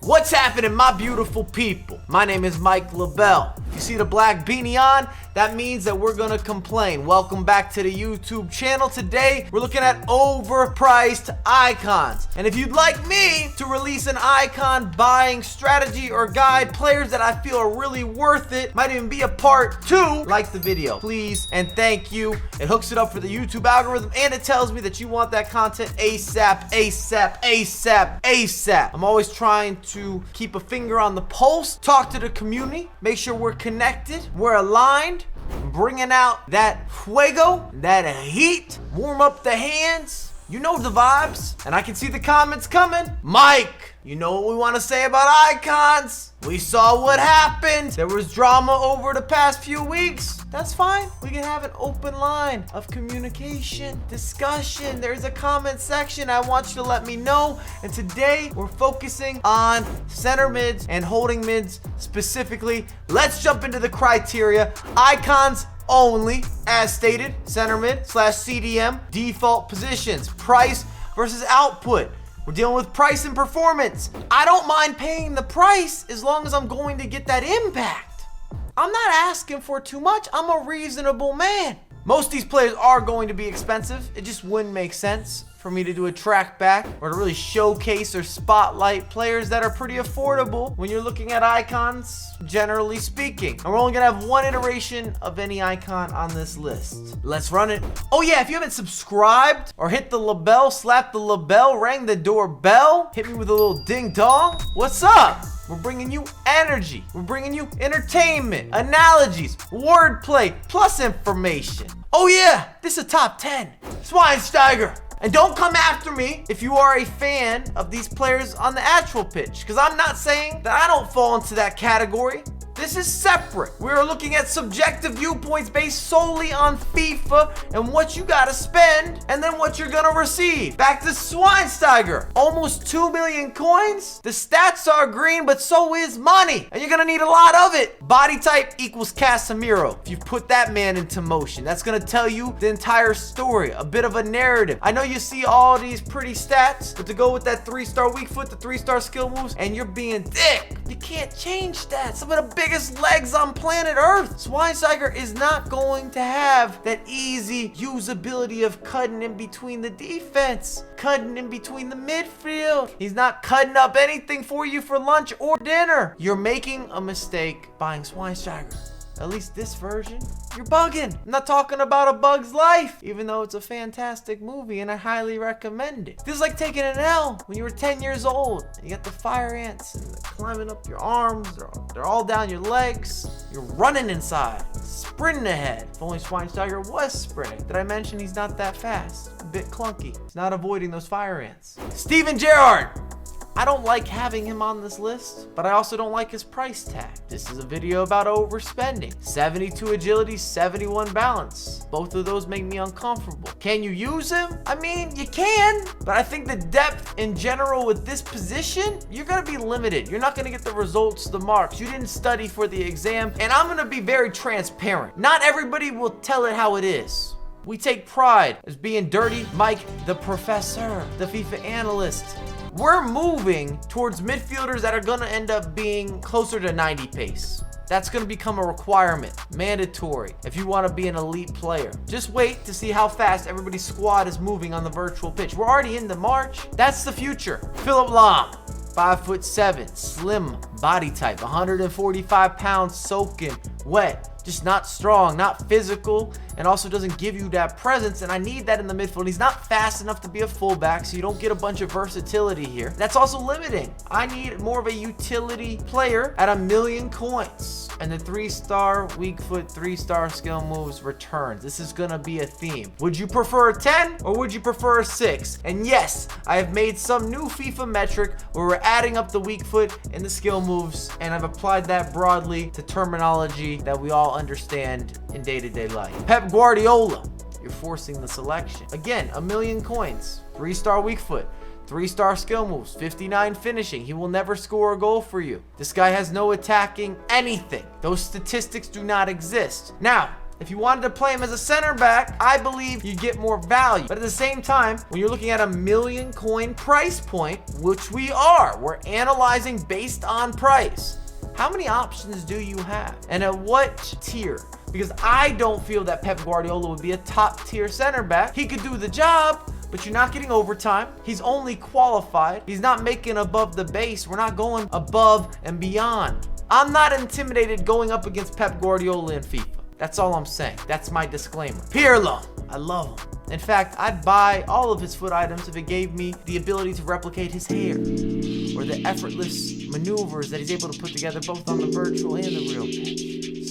What's happening, my beautiful people? My name is Makka LaBelle. If you see the black beanie on, that means that we're gonna complain. Welcome back to the YouTube channel. Today, we're looking at overpriced icons. And if you'd like me to release an icon buying strategy or guide, players that I feel are really worth it, might even be a part 2, like the video, please, and thank you. It hooks it up for the YouTube algorithm, and it tells me that you want that content ASAP, ASAP, ASAP, ASAP. I'm always trying to keep a finger on the pulse, talk to the community, make sure we're connected, we're aligned, bringing out that fuego, that heat, warm up the hands. You know the vibes, and I can see the comments coming. Mike, you know what we want to say about icons? We saw what happened. There was drama over the past few weeks. That's fine. We can have an open line of communication, discussion. There's a comment section. I want you to let me know. And today we're focusing on center mids and holding mids specifically. Let's jump into the criteria. Icons only, as stated, center mid / CDM, default positions, price versus output. We're dealing with price and performance. I don't mind paying the price as long as I'm going to get that impact. I'm not asking for too much. I'm a reasonable man. Most of these players are going to be expensive. It just wouldn't make sense for me to do a track back or to really showcase or spotlight players that are pretty affordable when you're looking at icons, generally speaking. And we're only gonna have one iteration of any icon on this list. Let's run it. Oh yeah, if you haven't subscribed or hit the LaBelle, slap the LaBelle, rang the doorbell, hit me with a little ding dong. What's up? We're bringing you energy. We're bringing you entertainment, analogies, wordplay, plus information. Oh yeah, this is a top 10. Schweinsteiger. And don't come after me if you are a fan of these players on the actual pitch, because I'm not saying that I don't fall into that category. This is separate. We're looking at subjective viewpoints based solely on FIFA and what you gotta spend and then what you're gonna receive. Back to Schweinsteiger. Almost 2 million coins. The stats are green, but so is money. And you're gonna need a lot of it. Body type equals Casemiro. If you put that man into motion, that's gonna tell you the entire story, a bit of a narrative. I know you see all these pretty stats, but to go with that 3-star weak foot, the 3-star skill moves, and you're being thick, you can't change that. Some of the biggest legs on planet Earth. Schweinsteiger is not going to have that easy usability of cutting in between the defense, cutting in between the midfield. He's not cutting up anything for you for lunch or dinner. You're making a mistake buying Schweinsteiger. At least this version, you're bugging. I'm not talking about A Bug's Life, even though it's a fantastic movie and I highly recommend it. This is like taking an L when you were 10 years old. And you got the fire ants and they're climbing up your arms. They're all down your legs. You're running inside, sprinting ahead. If only Schweinsteiger was sprinting. Did I mention he's not that fast? A bit clunky. He's not avoiding those fire ants. Steven Gerrard. I don't like having him on this list, but I also don't like his price tag. This is a video about overspending. 72 agility, 71 balance. Both of those make me uncomfortable. Can you use him? I mean, you can, but I think the depth in general with this position, you're gonna be limited. You're not gonna get the results, the marks. You didn't study for the exam, and I'm gonna be very transparent. Not everybody will tell it how it is. We take pride as being Dirty Mike, the professor, the FIFA analyst. We're moving towards midfielders that are gonna end up being closer to 90 pace. That's gonna become a requirement, mandatory, if you wanna be an elite player. Just wait to see how fast everybody's squad is moving on the virtual pitch. We're already into March. That's the future. Philip Lahm, 5'7", slim body type, 145 pounds, soaking wet. Just not strong, not physical, and also doesn't give you that presence, and I need that in the midfield. He's not fast enough to be a fullback, so you don't get a bunch of versatility here. That's also limiting. I need more of a utility player at 1 million coins. And the 3-star weak foot, 3-star skill moves returns. This is gonna be a theme. Would you prefer a 10 or would you prefer a 6? And yes, I have made some new FIFA metric where we're adding up the weak foot and the skill moves, and I've applied that broadly to terminology that we all understand in day-to-day life. Pep Guardiola, you're forcing the selection. Again, 1 million coins, 3-star weak foot, 3-star skill moves, 59 finishing. He will never score a goal for you. This guy has no attacking anything. Those statistics do not exist. Now, If you wanted to play him as a center back, I believe you get more value. But at the same time, when you're looking at a million coin price point, which we're analyzing based on price, how many options do you have? And at what tier? Because I don't feel that Pep Guardiola would be a top tier center back. He could do the job, but you're not getting overtime. He's only qualified. He's not making above the base. We're not going above and beyond. I'm not intimidated going up against Pep Guardiola in FIFA. That's all I'm saying. That's my disclaimer. Pirlo, I love him. In fact, I'd buy all of his foot items if it gave me the ability to replicate his hair or the effortless maneuvers that he's able to put together both on the virtual and the real pitch.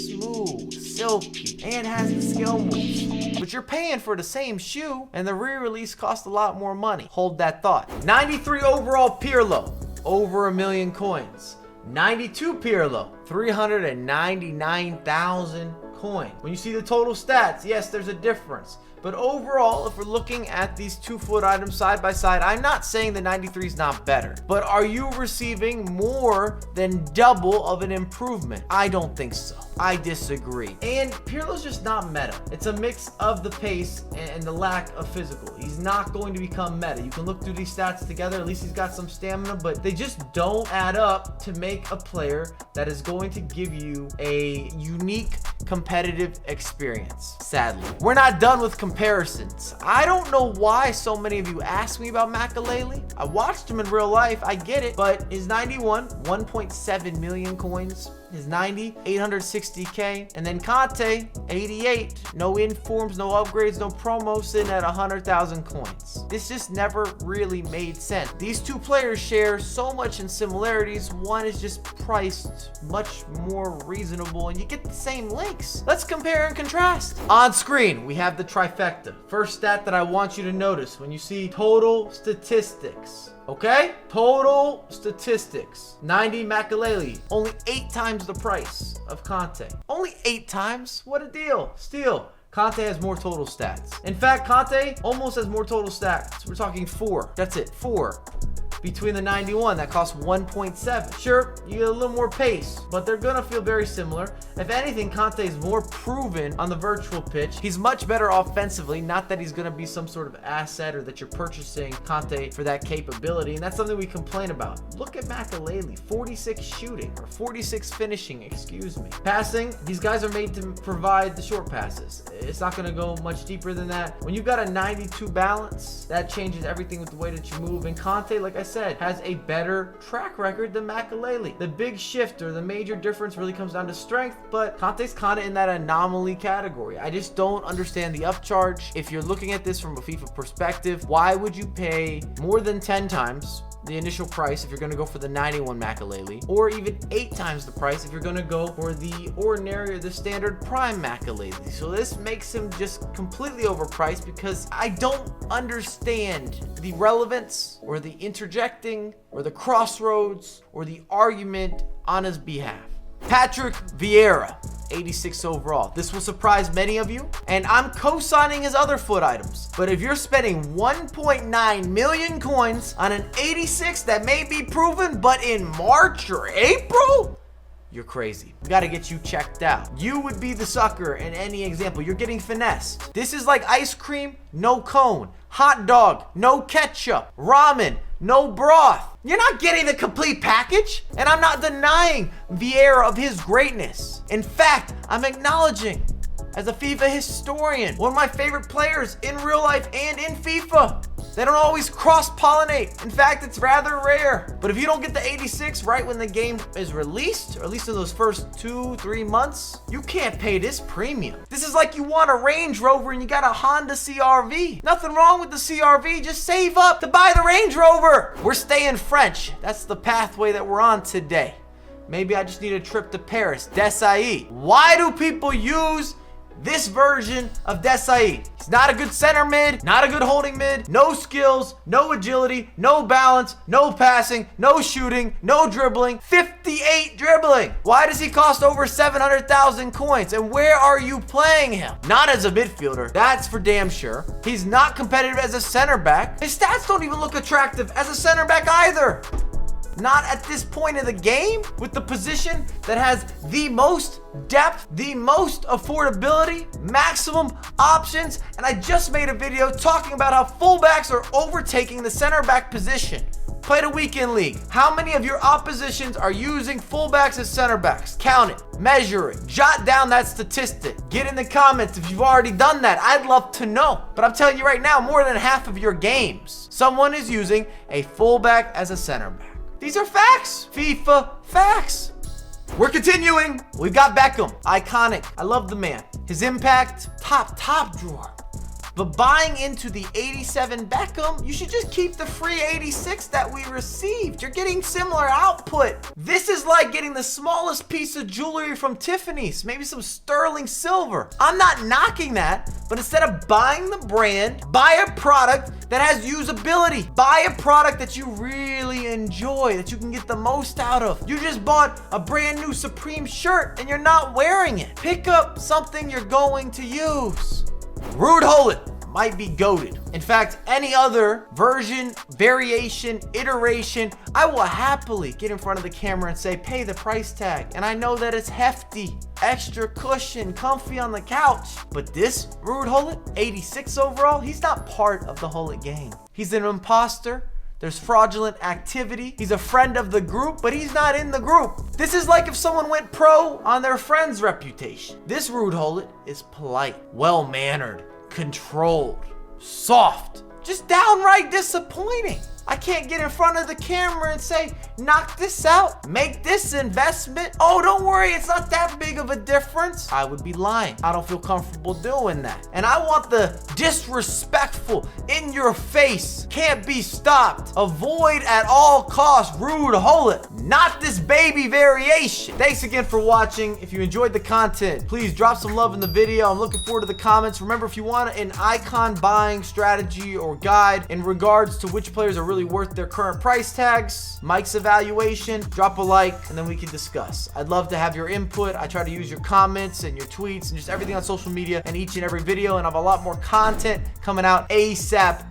Smooth, silky, and has the skill moves. But you're paying for the same shoe, and the re-release costs a lot more money. Hold that thought. 93 overall Pirlo, over 1 million coins. 92 Pirlo, 399,000 coins. When you see the total stats, yes, there's a difference. But overall, if we're looking at these 2 foot items side by side, I'm not saying the 93 is not better. But are you receiving more than double of an improvement? I don't think so. I disagree. And Pirlo's just not meta. It's a mix of the pace and the lack of physical. He's not going to become meta. You can look through these stats together. At least he's got some stamina, but they just don't add up to make a player that is going to give you a unique competitive experience. Sadly, we're not done with comparisons. I don't know why so many of you ask me about Makka Laylee. I watched him in real life, I get it, but his 91, 1.7 million coins. His 90, 860K. And then Conte, 88. No informs, no upgrades, no promos, sitting at 100,000 coins. This just never really made sense. These 2 players share so much in similarities. One is just priced much more reasonable, and you get the same links. Let's compare and contrast. On screen, we have the trifecta. First stat that I want you to notice when you see total statistics. Okay? Total statistics. 90 Makka Laylee. Only 8 times the price of Conte. Only 8 times? What a deal. Steal. Conte has more total stats. In fact, Conte almost has more total stats. We're talking 4. That's it. 4. Between the 91 that costs 1.7. Sure, you get a little more pace, but they're gonna feel very similar. If anything, Conte is more proven on the virtual pitch. He's much better offensively. Not that he's gonna be some sort of asset or that you're purchasing Conte for that capability, and that's something we complain about. Look at Makka Laylee, 46 shooting, or 46 finishing, excuse me. Passing, these guys are made to provide the short passes. It's not gonna go much deeper than that. When you've got a 92 balance, that changes everything with the way that you move, and Conte, like I said, has a better track record than Makka Laylee. The big shift or the major difference really comes down to strength, but Conte's kind of in that anomaly category. I just don't understand the upcharge. If you're looking at this from a FIFA perspective, why would you pay more than 10 times the initial price if you're going to go for the 91 Makka Laylee, or even 8 times the price if you're going to go for the ordinary or the standard prime Makka Laylee? So this makes him just completely overpriced because I don't understand the relevance or the interjecting or the crossroads or the argument on his behalf. Patrick Vieira, 86 overall. This will surprise many of you, and I'm co-signing his other foot items. But if you're spending 1.9 million coins on an 86 that may be proven, but in March or April, you're crazy. We gotta get you checked out. You would be the sucker in any example. You're getting finessed. This is like ice cream, no cone. Hot dog, no ketchup. Ramen, no broth. You're not getting the complete package. And I'm not denying Vieira of his greatness. In fact, I'm acknowledging, as a FIFA historian, one of my favorite players in real life and in FIFA. They don't always cross-pollinate. In fact, it's rather rare. But if you don't get the 86 right when the game is released, or at least in those first 2-3 months, you can't pay this premium. This is like you want a Range Rover and you got a Honda CR-V. Nothing wrong with the CR-V, just save up to buy the Range Rover. We're staying French. That's the pathway that we're on today. Maybe I just need a trip to Paris. Desailly. Why do people use this version of Desailly? He's not a good center mid, not a good holding mid, no skills, no agility, no balance, no passing, no shooting, no dribbling, 58 dribbling. Why does he cost over 700,000 coins? And where are you playing him? Not as a midfielder, that's for damn sure. He's not competitive as a center back. His stats don't even look attractive as a center back either. Not at this point in the game with the position that has the most depth, the most affordability, maximum options. And I just made a video talking about how fullbacks are overtaking the center back position. Played a weekend league. How many of your oppositions are using fullbacks as center backs? Count it, measure it, jot down that statistic. Get in the comments if you've already done that. I'd love to know. But I'm telling you right now, more than half of your games, someone is using a fullback as a center back. These are facts. FIFA facts. We're continuing. We've got Beckham. Iconic. I love the man. His impact, top drawer. But buying into the 87 Beckham, you should just keep the free 86 that we received. You're getting similar output. This is like getting the smallest piece of jewelry from Tiffany's, maybe some sterling silver. I'm not knocking that, but instead of buying the brand, buy a product that has usability. Buy a product that you really enjoy, that you can get the most out of. You just bought a brand new Supreme shirt and you're not wearing it. Pick up something you're going to use. Ruud Gullit might be goated. In fact, any other version, variation, iteration, I will happily get in front of the camera and say, pay the price tag. And I know that it's hefty, extra cushion, comfy on the couch. But this Ruud Gullit, 86 overall, he's not part of the Gullit game. He's an imposter. There's fraudulent activity. He's a friend of the group, but he's not in the group. This is like if someone went pro on their friend's reputation. This Ruud Gullit is polite, well-mannered, controlled, soft, just downright disappointing. I can't get in front of the camera and say, knock this out, make this investment. Oh, don't worry, it's not that big of a difference. I would be lying. I don't feel comfortable doing that. And I want the disrespectful, in your face, can't be stopped, avoid at all costs Ruud Gullit, not this baby variation. Thanks again for watching. If you enjoyed the content, please drop some love in the video. I'm looking forward to the comments. Remember, if you want an icon buying strategy or guide in regards to which players are really worth their current price tags, Mike's evaluation, drop a like and then we can discuss. I'd love to have your input. I try to use your comments and your tweets and just everything on social media in each and every video, and I have a lot more content coming out ASAP.